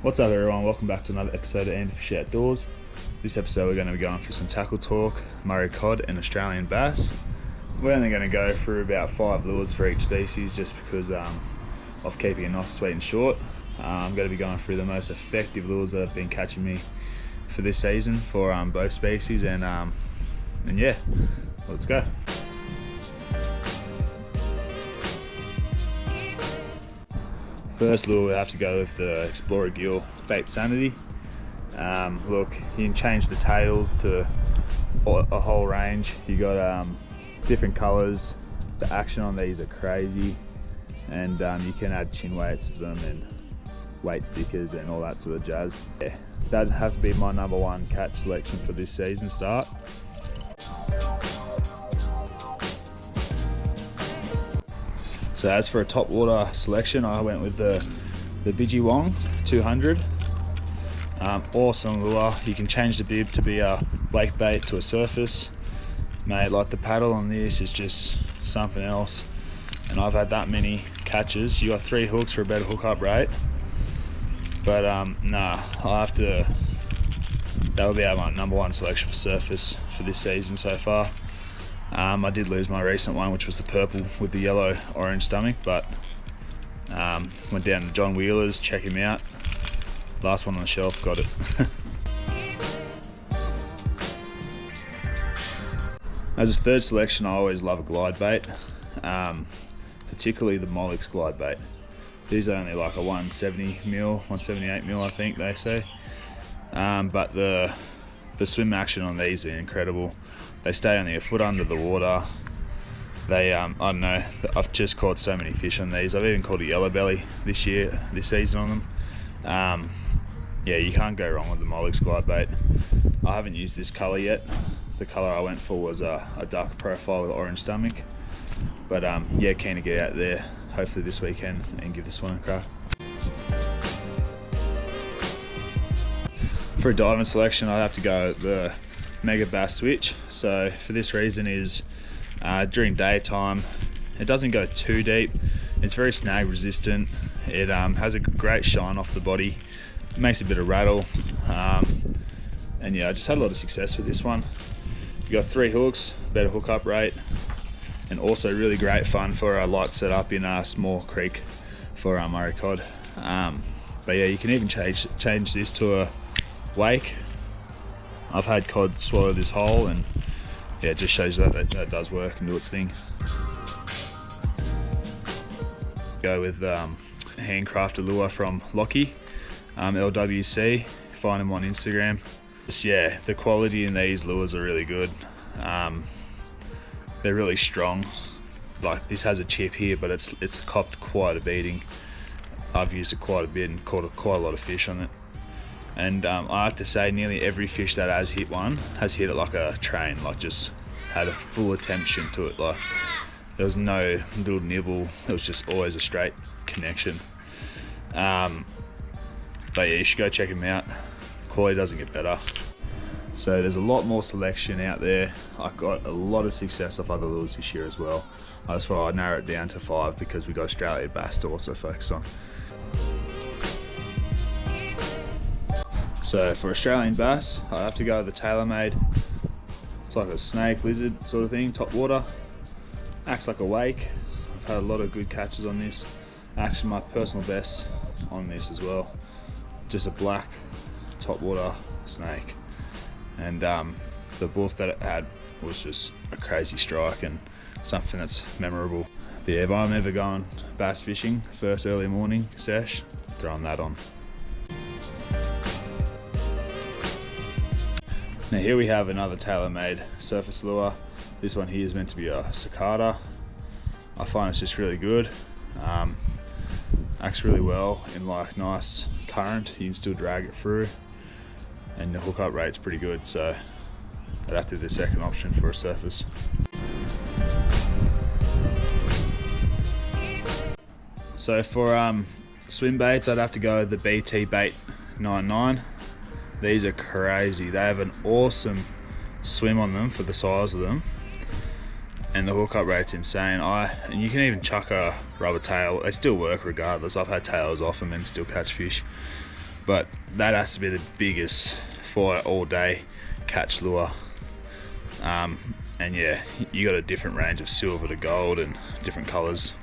What's up everyone, welcome back to another episode of Andy Fish Outdoors. This episode we're going to be going through some tackle talk, Murray Cod and Australian Bass. We're only going to go through about 5 lures for each species just because of keeping it nice, sweet and short. I'm going to be going through the most effective lures that have been catching me for this season for both species and yeah, let's go. First lure we have to go with the Explorer Gill Bait Sanity. Look, you can change the tails to a whole range. You got different colours. The action on these are crazy, and you can add chin weights to them and weight stickers and all that sort of jazz. Yeah, that'd have to be my number one catch selection for this season start. So as for a top water selection, I went with the Bidgie Wong 200. Awesome lure. You can change the bib to be a wake bait to a surface. Mate, like the paddle on this is just something else. And I've had that many catches. You got 3 hooks for a better hookup rate. But nah, I'll have to, that'll be my number one selection for surface for this season so far. I did lose my recent one, which was the purple with the yellow orange stomach, but went down to John Wheeler's, check him out. Last one on the shelf, got it. As a third selection, I always love a glide bait, particularly the Molix glide bait. These are only like a 170mm, 178mm I think they say, but the swim action on these are incredible. They stay only a foot under the water. They, I don't know, I've just caught so many fish on these. I've even caught a yellow belly this season on them. Yeah, you can't go wrong with the Molix glide bait. I haven't used this colour yet. The colour I went for was a dark profile with orange stomach. But yeah, keen to get out there hopefully this weekend and give this one a crack. For a diving selection, I'd have to go the Mega Bass Switch. So for this reason is during daytime it doesn't go too deep, it's very snag resistant, it has a great shine off the body, it makes a bit of rattle, and yeah, I just had a lot of success with this one. You got 3 hooks, better hookup rate, and also really great fun for a light setup in a small creek for Murray Cod. But yeah, you can even change this to a wake. I've had cod swallow this hole, and yeah, it just shows that does work and do its thing. Go with handcrafted lure from Lockie, LWC. Find them on Instagram. Just, yeah, the quality in these lures are really good. They're really strong. Like this has a chip here, but it's copped quite a beating. I've used it quite a bit and caught quite a lot of fish on it. And I have to say nearly every fish that has hit one has hit it like a train, like just had a full attention to it. Like there was no little nibble, it was just always a straight connection. But yeah, you should go check them out. Quality doesn't get better. So there's a lot more selection out there. I got a lot of success off other lures this year as well. That's why I narrowed it down to 5 because we got Australian Bass to also focus on. So for Australian Bass, I have to go with the TaylorMade. It's like a snake lizard sort of thing, top water. Acts like a wake. I've had a lot of good catches on this. Actually my personal best on this as well. Just a black top water snake. And the boof that it had was just a crazy strike and something that's memorable. But yeah, if I'm ever going bass fishing, first early morning sesh, throwing that on. Now here we have another TaylorMade surface lure. This one here is meant to be a cicada. I find it's just really good. Acts really well in like nice current. You can still drag it through, and the hookup rate's pretty good. So I'd have to do the second option for a surface. So for swim baits, I'd have to go the BT Bait 99. These are crazy. They have an awesome swim on them for the size of them, and the hookup rate's insane. And you can even chuck a rubber tail. They still work regardless. I've had tails off them and still catch fish. but that has to be the biggest for all day catch lure. And yeah, you got a different range of silver to gold and different colors.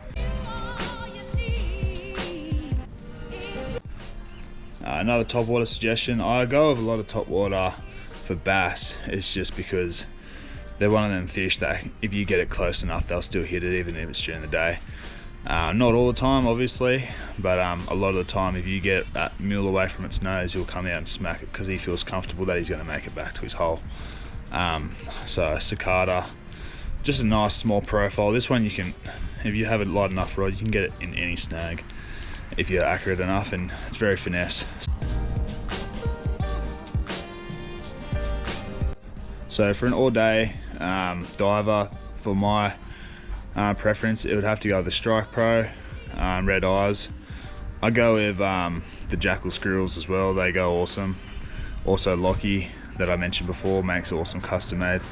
Another top water suggestion, I go with a lot of top water for bass. It's just because they're one of them fish that if you get it close enough, they'll still hit it even if it's during the day. Not all the time, obviously, but a lot of the time, if you get that mule away from its nose, he'll come out and smack it because he feels comfortable that he's going to make it back to his hole. So cicada, just a nice small profile. This one you can, if you have a light enough rod, you can get it in any snag if you're accurate enough, and it's very finesse. So for an all day diver, for my preference, it would have to go with the Strike Pro red eyes. I go with the Jackal Squirrels as well, they go awesome. Also Lockie, that I mentioned before, makes awesome custom made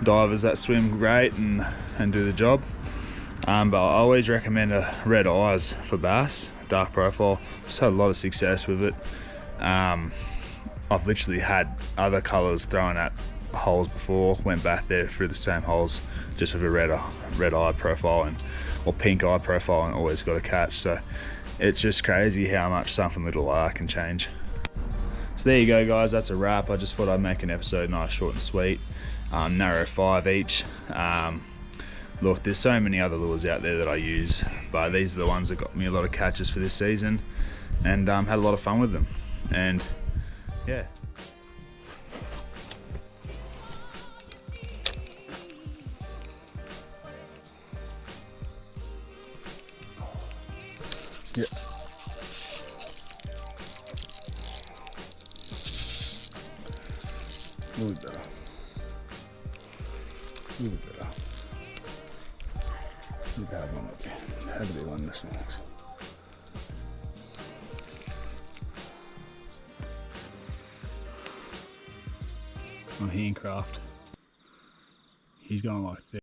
divers that swim great and do the job. But I always recommend a red eyes for bass, dark profile. Just had a lot of success with it. I've literally had other colors thrown at holes before, went back there through the same holes just with a red eye profile or pink eye profile, and always got a catch. So it's just crazy how much something little can change. So there you go, guys, that's a wrap. I just thought I'd make an episode nice, short and sweet. Narrow 5 each. Look, there's so many other lures out there that I use, but these are the ones that got me a lot of catches for this season, and had a lot of fun with them. And yeah. Yeah. A little better. A little better. You had one up there. Had to be one missing. On Handcraft, he's going like this.